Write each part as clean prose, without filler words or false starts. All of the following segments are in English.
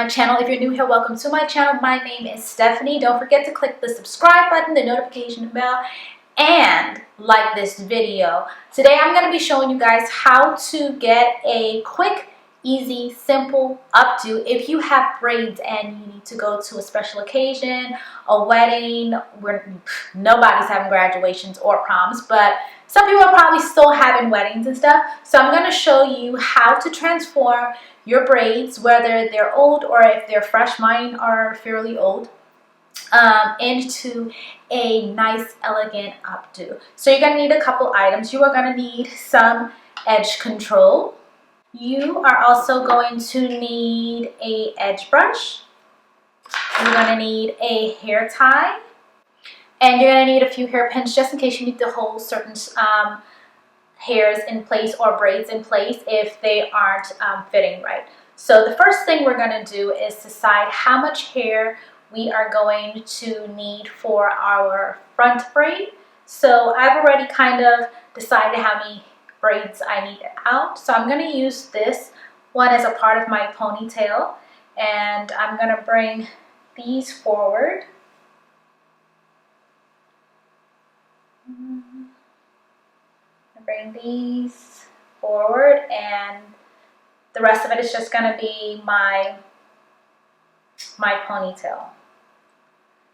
my channel. If you're new here, welcome to my channel. My name is Stephanie. Don't forget to click the subscribe button, the notification bell, and like this video. Today I'm going to be showing you guys how to get a quick, easy, simple updo if you have braids and you need to go to a special occasion, a wedding, where nobody's having graduations or proms, but some people are probably still having weddings and stuff. So I'm going to show you how to transform your braids, whether they're old or if they're fresh. Mine are fairly old, into a nice, elegant updo. So you're going to need a couple items. You are going to need some edge control. You are also going to need an edge brush. You're going to need a hair tie. And you're going to need a few hairpins just in case you need to hold certain hairs in place or braids in place if they aren't fitting right. So the first thing we're going to do is decide how much hair we are going to need for our front braid. So I've already kind of decided how many braids I need out. So I'm going to use this one as a part of my ponytail, and I'm going to bring these forward. Bring these forward, and the rest of it is just going to be my ponytail.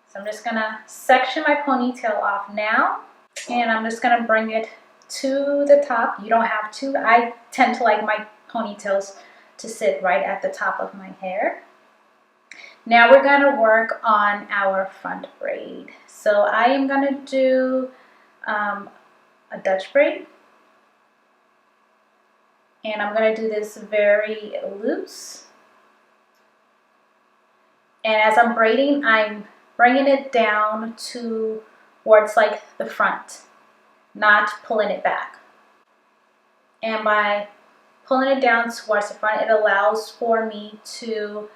So I'm just going to section my ponytail off now, and I'm just going to bring it to the top. You don't have to. I tend to like my ponytails to sit right at the top of my hair. Now we're going to work on our front braid. So I am going to do a Dutch braid. And I'm going to do this very loose. And as I'm braiding, I'm bringing it down towards like the front, not pulling it back. And by pulling it down towards the front, it allows for me to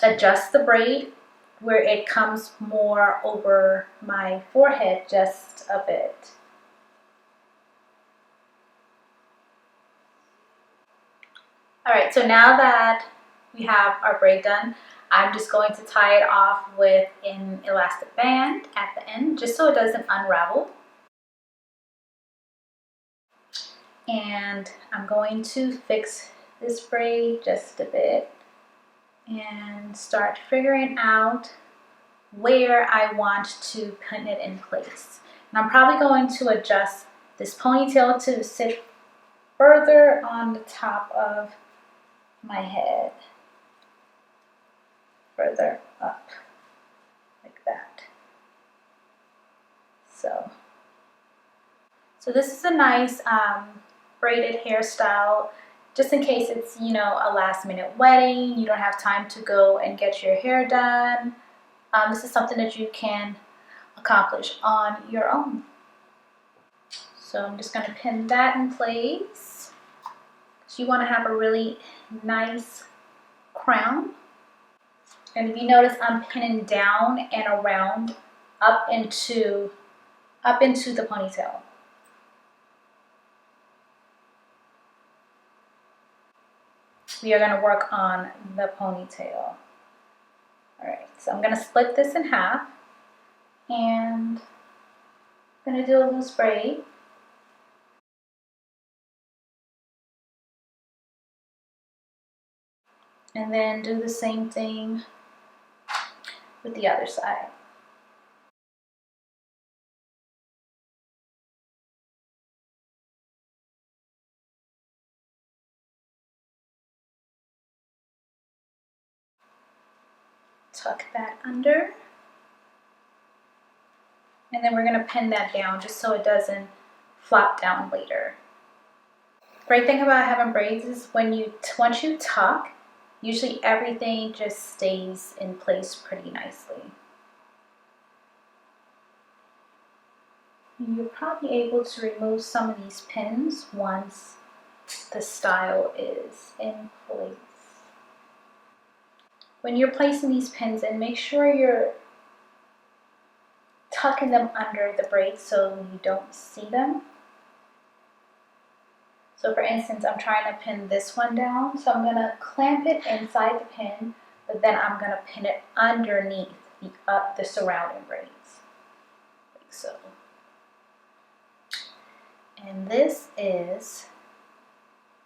adjust the braid where it comes more over my forehead just a bit. Alright, so now that we have our braid done, I'm just going to tie it off with an elastic band at the end, just so it doesn't unravel. And I'm going to fix this braid just a bit and start figuring out where I want to pin it in place. And I'm probably going to adjust this ponytail to sit further on the top of my head, further up like that. So this is a nice braided hairstyle, just in case it's, you know, a last minute wedding, you don't have time to go and get your hair done. This is something that you can accomplish on your own. So I'm just going to pin that in place. So you want to have a really nice crown. And if you notice, I'm pinning down and around up into the ponytail. We are going to work on the ponytail. Alright, so I'm going to split this in half, and I'm going to do a loose braid. And then do the same thing with the other side. Tuck that under. And then we're going to pin that down just so it doesn't flop down later. Great thing about having braids is once you tuck, usually everything just stays in place pretty nicely. You're probably able to remove some of these pins once the style is in place. When you're placing these pins in, make sure you're tucking them under the braid so you don't see them. So for instance, I'm trying to pin this one down. So I'm gonna clamp it inside the pin, but then I'm gonna pin it underneath the surrounding braids, like so. And this is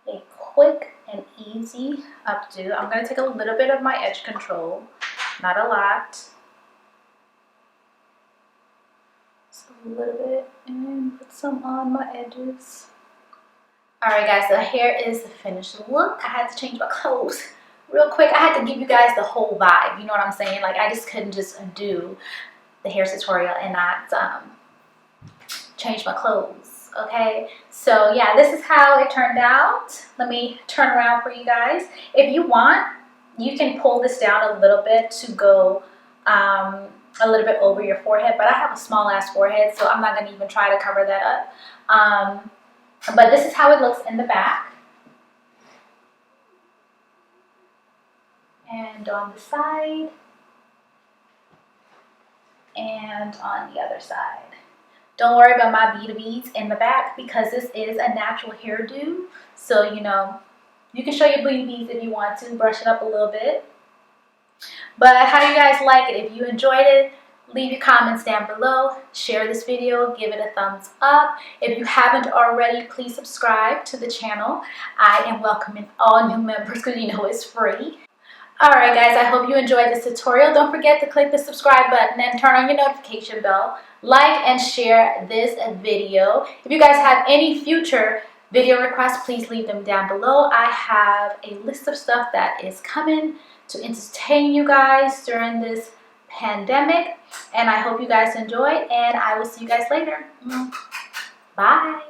a quick and easy updo. I'm going to take a little bit of my edge control, not a lot, just a little bit, and put some on my edges. Alright guys, so here is the finished look. I had to change my clothes real quick. I had to give you guys the whole vibe, you know what I'm saying? Like, I just couldn't just do the hair tutorial and not change my clothes. Okay, so yeah, this is how it turned out. Let me turn around for you guys. If you want, you can pull this down a little bit to go a little bit over your forehead, but I have a small ass forehead, so I'm not going to even try to cover that up. But this is how it looks in the back. And on the side. And on the other side. Don't worry about my beads in the back because this is a natural hairdo. So, you know, you can show your beads if you want to. Brush it up a little bit. But how do you guys like it? If you enjoyed it, leave your comments down below. Share this video. Give it a thumbs up. If you haven't already, please subscribe to the channel. I am welcoming all new members because you know it's free. Alright guys, I hope you enjoyed this tutorial. Don't forget to click the subscribe button and turn on your notification bell. Like and share this video. If you guys have any future video requests, please leave them down below. I have a list of stuff that is coming to entertain you guys during this pandemic. And I hope you guys enjoyed, and I will see you guys later. Bye.